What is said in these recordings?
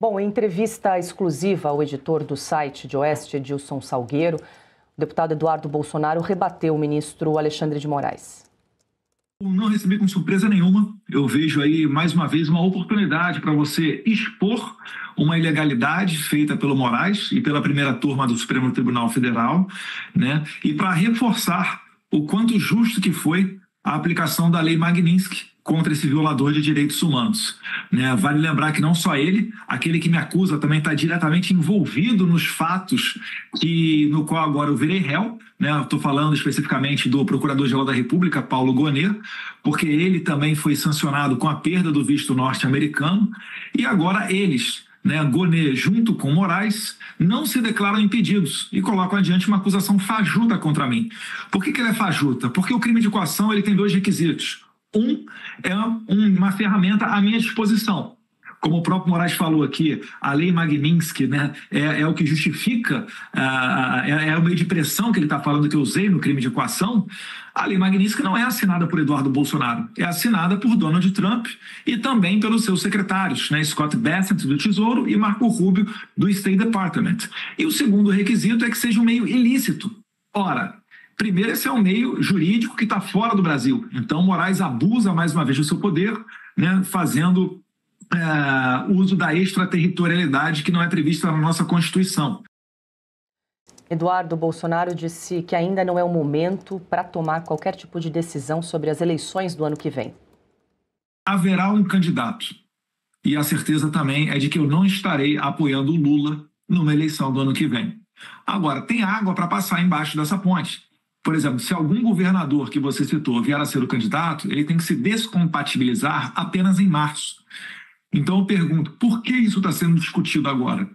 Bom, em entrevista exclusiva ao editor do site de Oeste, Edilson Salgueiro, o deputado Eduardo Bolsonaro rebateu o ministro Alexandre de Moraes. Não recebi com surpresa nenhuma. Eu vejo aí, mais uma vez, uma oportunidade para você expor uma ilegalidade feita pelo Moraes e pela primeira turma do Supremo Tribunal Federal, né? E para reforçar o quanto justo que foi a aplicação da Lei Magnitsky contra esse violador de direitos humanos, né? Vale lembrar que não só ele, aquele que me acusa também está diretamente envolvido nos fatos no qual agora eu virei réu, né? Estou falando especificamente do Procurador-Geral da República, Paulo Gonet, porque ele também foi sancionado com a perda do visto norte-americano e agora eles, né, Gonet junto com Moraes, não se declaram impedidos e colocam adiante uma acusação fajuta contra mim. Por que ela é fajuta? Porque o crime de coação ele tem dois requisitos. Um é uma ferramenta à minha disposição. Como o próprio Moraes falou aqui, a lei Magnitsky, né, é o que justifica, é o meio de pressão que ele está falando que eu usei no crime de coação. A lei Magnitsky não é assinada por Eduardo Bolsonaro, é assinada por Donald Trump e também pelos seus secretários, né, Scott Bessent, do Tesouro, e Marco Rubio, do State Department. E o segundo requisito é que seja um meio ilícito. Ora, primeiro, esse é um meio jurídico que está fora do Brasil. Então, Moraes abusa mais uma vez do seu poder, né, fazendo uso da extraterritorialidade que não é prevista na nossa Constituição. Eduardo Bolsonaro disse que ainda não é o momento para tomar qualquer tipo de decisão sobre as eleições do ano que vem. Haverá um candidato. E a certeza também é de que eu não estarei apoiando o Lula numa eleição do ano que vem. Agora, tem água para passar embaixo dessa ponte. Por exemplo, se algum governador que você citou vier a ser o candidato, ele tem que se descompatibilizar apenas em março. Então eu pergunto, por que isso está sendo discutido agora?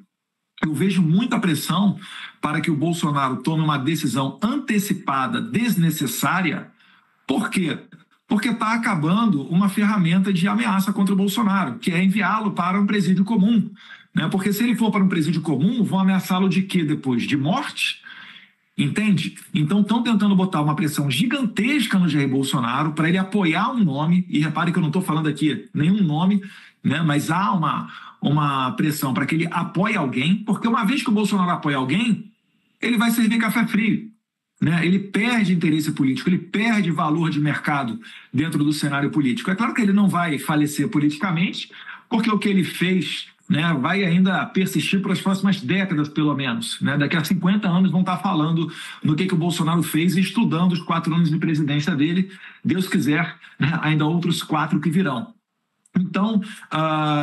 Eu vejo muita pressão para que o Bolsonaro tome uma decisão antecipada, desnecessária. Por quê? Porque está acabando uma ferramenta de ameaça contra o Bolsonaro, que é enviá-lo para um presídio comum, né? Porque se ele for para um presídio comum, vão ameaçá-lo de quê depois? De morte? Entende? Então estão tentando botar uma pressão gigantesca no Jair Bolsonaro para ele apoiar um nome, e repare que eu não estou falando aqui nenhum nome, né? Mas há uma pressão para que ele apoie alguém, porque uma vez que o Bolsonaro apoia alguém, ele vai servir café frio, né? Ele perde interesse político, ele perde valor de mercado dentro do cenário político. É claro que ele não vai falecer politicamente, porque o que ele fez, né, vai ainda persistir por as próximas décadas, pelo menos, né? Daqui a 50 anos vão estar falando no que o Bolsonaro fez e estudando os 4 anos de presidência dele. Deus quiser, né, ainda outros 4 que virão. Então,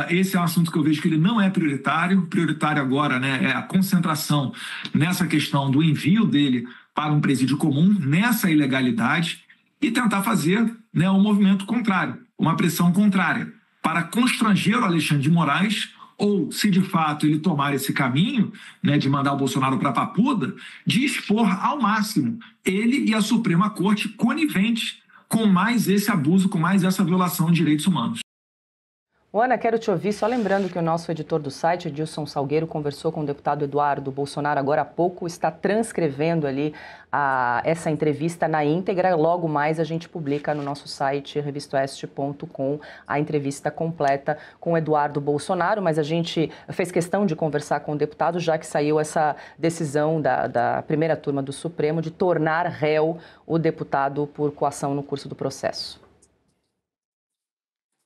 esse é um assunto que eu vejo que ele não é prioritário. Prioritário agora, né, é a concentração nessa questão do envio dele para um presídio comum, nessa ilegalidade, e tentar fazer, né, um movimento contrário, uma pressão contrária, para constranger o Alexandre de Moraes, ou, se de fato ele tomar esse caminho, né, de mandar o Bolsonaro para a Papuda, de expor ao máximo ele e a Suprema Corte coniventes com mais esse abuso, com mais essa violação de direitos humanos. Ana, quero te ouvir, só lembrando que o nosso editor do site, Edilson Salgueiro, conversou com o deputado Eduardo Bolsonaro agora há pouco, está transcrevendo ali essa entrevista na íntegra. Logo mais a gente publica no nosso site, revistaoeste.com, a entrevista completa com o Eduardo Bolsonaro, mas a gente fez questão de conversar com o deputado, já que saiu essa decisão da primeira turma do Supremo de tornar réu o deputado por coação no curso do processo.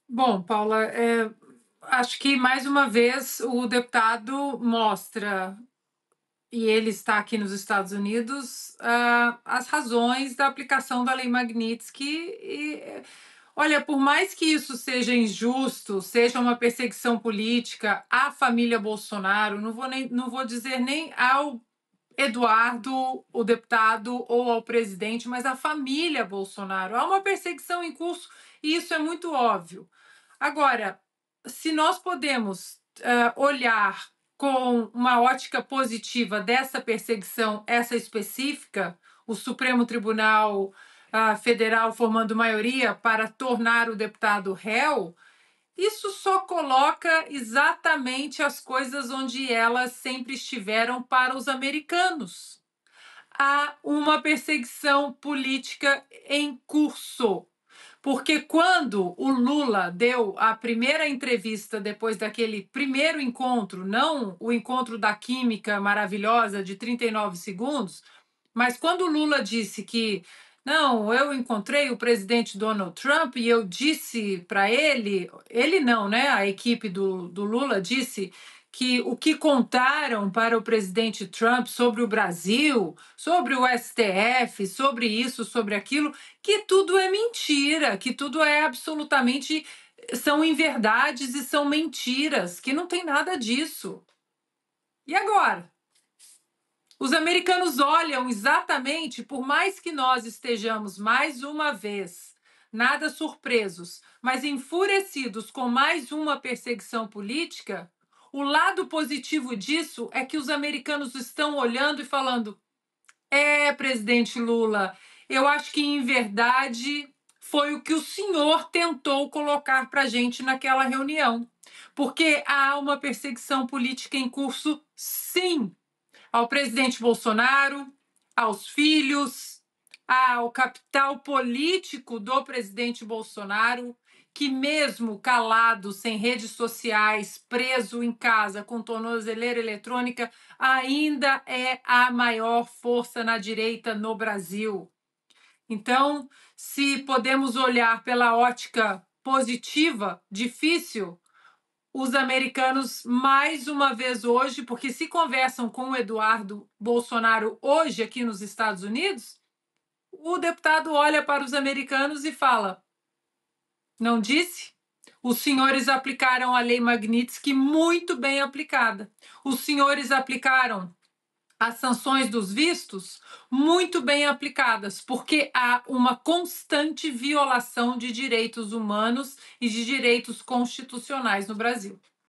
Bom, Paula, acho que mais uma vez o deputado mostra, e ele está aqui nos Estados Unidos, as razões da aplicação da Lei Magnitsky. Olha, por mais que isso seja injusto, seja uma perseguição política à família Bolsonaro, não vou dizer nem ao Eduardo, o deputado, ou ao presidente, mas à família Bolsonaro. Há uma perseguição em curso e isso é muito óbvio. Agora, se nós podemos olhar com uma ótica positiva dessa perseguição, essa específica, o Supremo Tribunal Federal formando maioria para tornar o deputado réu, isso só coloca exatamente as coisas onde elas sempre estiveram para os americanos. Há uma perseguição política em curso. Porque quando o Lula deu a primeira entrevista depois daquele primeiro encontro, não o encontro da química maravilhosa de 39 segundos, mas quando o Lula disse que não, eu encontrei o presidente Donald Trump e eu disse para ele não, né? A equipe do Lula disse que o que contaram para o presidente Trump sobre o Brasil, sobre o STF, sobre isso, sobre aquilo, que tudo é mentira, que tudo é absolutamente. São inverdades e são mentiras, que não tem nada disso. E agora? Os americanos olham exatamente, por mais que nós estejamos mais uma vez, nada surpresos, mas enfurecidos com mais uma perseguição política, o lado positivo disso é que os americanos estão olhando e falando: presidente Lula, eu acho que em verdade foi o que o senhor tentou colocar para a gente naquela reunião. Porque há uma perseguição política em curso, sim, ao presidente Bolsonaro, aos filhos, ao capital político do presidente Bolsonaro, que mesmo calado, sem redes sociais, preso em casa com tornozeleira eletrônica, ainda é a maior força na direita no Brasil. Então, se podemos olhar pela ótica positiva, difícil, os americanos, mais uma vez hoje, porque se conversam com o Eduardo Bolsonaro hoje aqui nos Estados Unidos, o deputado olha para os americanos e fala: não disse? Os senhores aplicaram a lei Magnitsky muito bem aplicada. Os senhores aplicaram as sanções dos vistos muito bem aplicadas, porque há uma constante violação de direitos humanos e de direitos constitucionais no Brasil.